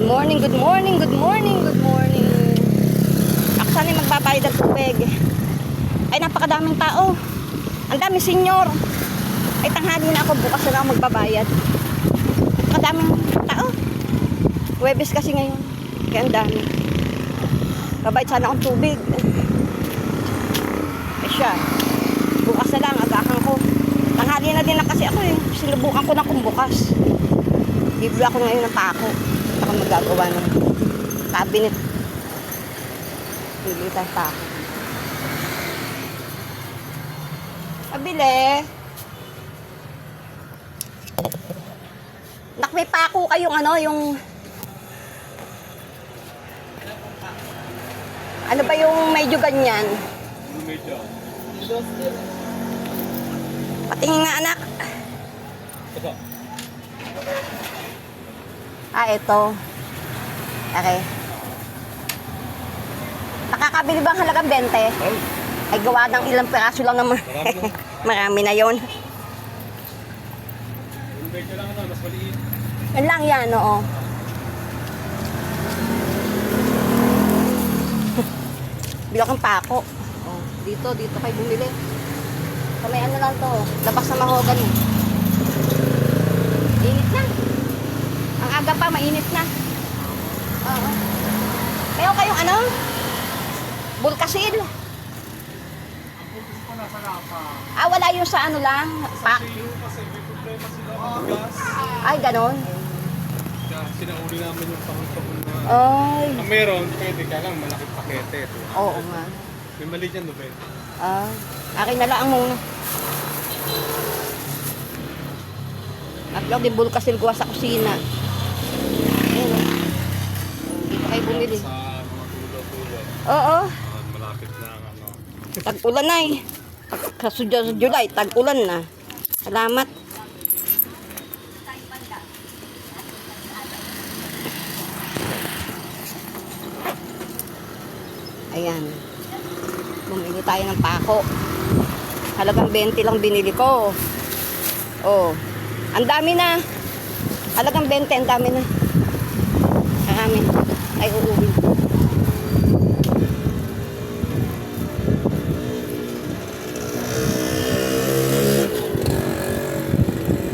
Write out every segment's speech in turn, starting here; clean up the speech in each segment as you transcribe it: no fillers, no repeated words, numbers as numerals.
morning, good morning, good morning, good morning. Actually, magbabayad ng tubig. Ay, napakadaming tao. Ang dami senyor. Ay, tanghali na ako. Bukas na ako magbabayad. Napakadaming tao. Huwebes kasi ngayon. Kaya ang dami. Babayad sana akong tubig. Ay siya. Bukas na lang, agahan ko. Tanghali na din na kasi ako eh. Sinubukan ko na kung bukas. Bibili ako ngayon ng pako. Ako magagawa ng cabinet. Bibili tayo pako. Pabili. Nak, may pako kayong ano, yung... Ano ba yung medyo ganyan? Medyo. Patingin nga, anak. Ito. Ito. Okay. Nakakabili ba ang halagang 20? Ay, gawa ng ilang peraso lang naman. Marami na yon. Yung medyo lang ito, mas maliit. Yan lang yan, oo. Bilo kang pako. Oh, dito kayo bumili. Kamay ano lang to, labas na mahogany. Init na. Ang aga pa, mainit na. Oo. Kayo kayong ano? Bulkasil. Wala yung sa ano lang. Pak. Kasi may problema sila ng gas. Ay, ganon. Kaya sinauli namin yung pahon-pahon na... Ay. Ang meron, pwede ka lang, malaking pakete. Oo nga. May mali dyan, no, Ben? Akin na lang muna. Upload din bulkasil gawa sa kusina. Ayun. Dito kayo bumili. Sa mga tulo-tulo. Oo. Malapit na ang ano. Tag-ulan na eh. Sa July, tag-ulan na. Salamat. Ayan. Bumili tayo ng pako. Halagang 20 lang binili ko. Oh. Ang dami na. Halagang 20, ang dami na. Marami. Ay, uuwi.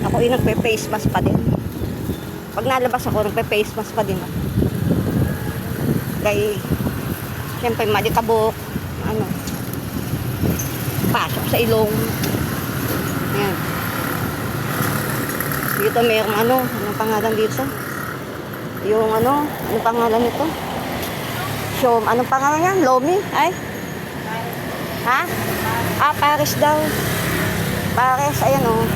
Ako yung nagpe-face mask pa din. Pag nalabas ako, nagpe-face mask pa din ako. Kaya, siyempre, malikabok. Ano, pasok sa ilong. Ayan. Dito mayroong ano, anong pangalan dito? Yung ano, anong pangalan nito? Shom, anong pangalan yan? Lomi? Ay? Ha? Paris daw. Paris, ayan o.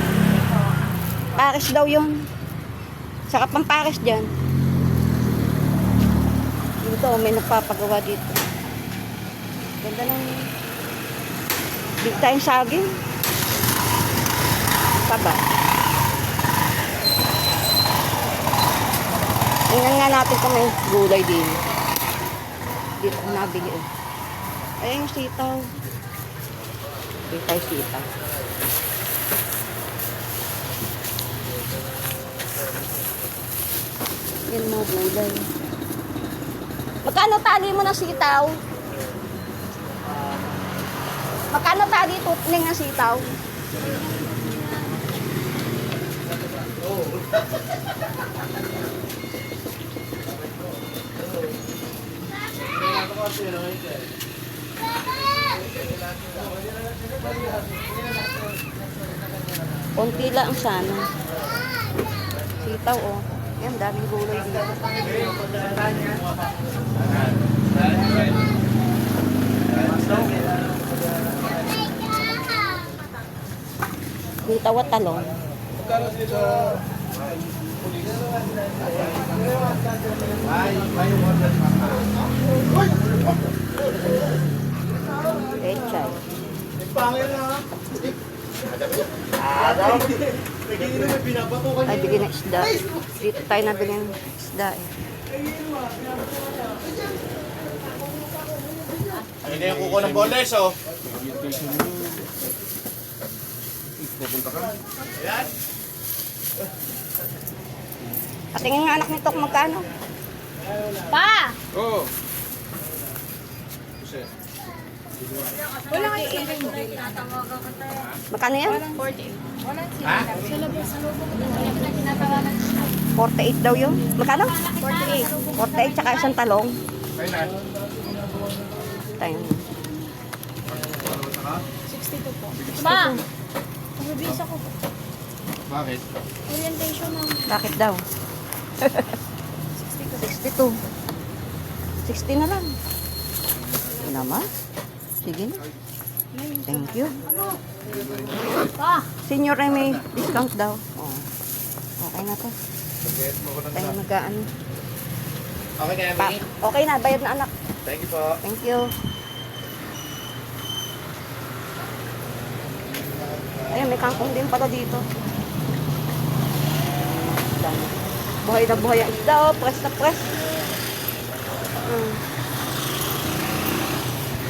Paris daw yun. Sarap ang Paris dyan. Dito, may nagpapagawa dito. Ganda ng big time saging. Taba. Tingnan nga natin kung may gulay din. Dito ko nabili eh. Ayun yung sitaw. Dito tayo sitaw. Yan mga gulay. Magkano tali mo ng sitaw? Magkano tali tutling ng sitaw? Konti lang sana. Sitaw oh. Yan, daming gulay dito. Sitaw at talong. Echay. Ay, bigyan ng isda. Dito tayo nabili ng isda eh. Ayun na yung kuko ng bowlers, oh. Pupunta ka? Ayan. Patingin nga anak nito kung magkano. Pa! Oo. Kasi, Wala nga yung Magkano yan? 48. Walang sila. Sa labas, sa lubong. Wala kita tinatawagan. 48 daw yun. Magkano? 48. 48 tsaka isang talong. Kailan? Tayo. 62 po. Pa! Mabibisa ko po. Bakit? Orientation ng Bakit daw? 62. 60 na lang. Yun naman. Sige na. Thank you. Pa! Senior ay may discount daw. Oh. Okay na to. Pagkayat mo ko ng Tayo mag-ano. Okay na, Pa. Emily? Okay na, bayad na anak. Thank you po. Thank you. Ayun, may kangkong din pala dito. Dami. Buhay na buhay ang isda, oh. Press na press.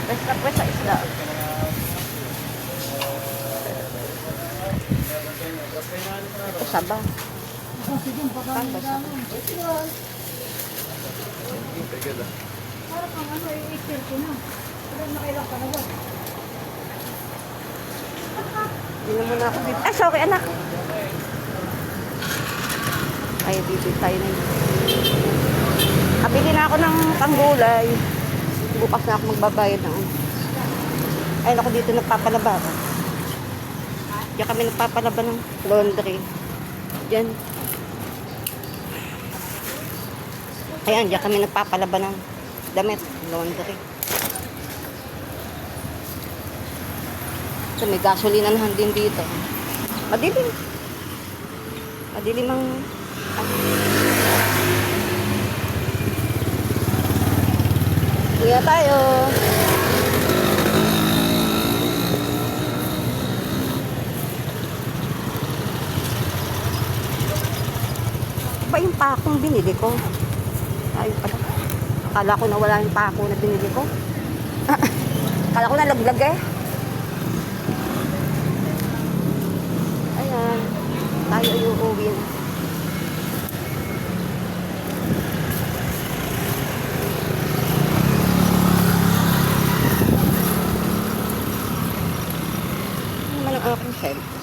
Press na press sa isda. O, saba. Saba, saba. Para kang ano, i-exert ko na. Pero nakailang ka na ba? Hindi na muna ako dito. Ay, sorry anak. Ay, dito tayo na yun. Kapili na ako ng panggulay. Bukas na ako magbabayad ng ano. Ay, ako dito nagpapalaba. Diyan kami nagpapalaba ng laundry. Diyan. Ayan, diyan kami nagpapalaba ng damit, laundry. So, may gasolinahan din dito. Madilim. Madilim ang... Kuya tayo. Ba yung pakong binili ko? Ayun pala. Akala ko nawala yung pako na binili ko. Akala ko nalaglag eh. Ayan. Tayo ay uuwi na. Ano naman ang aking cellphone?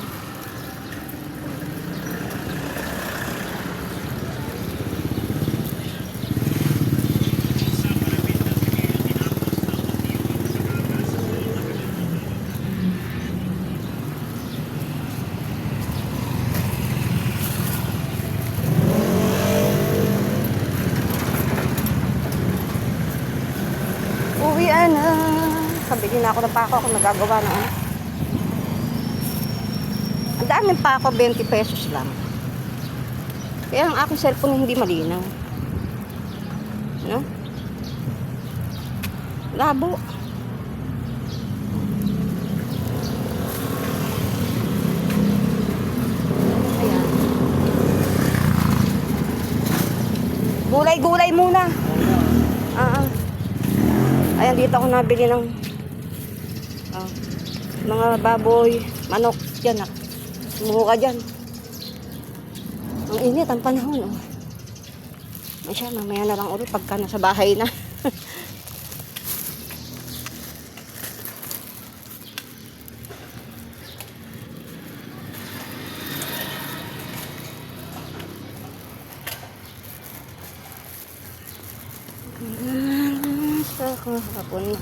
Uwian na. Kabili na ako ng pako kung nagagawa na ano. Ang daming pako, 20 pesos lang. Kaya ang aking cellphone hindi malinaw. No? Labo. Ayan. Gulay-gulay muna. Ayan, dito ako nabili ng mga baboy, manok. Diyan na. Sumuha ka dyan. Ang init, ang panahon. Oh. Masya, mamaya na lang ulit pagka nasa bahay na. Sa kahapon.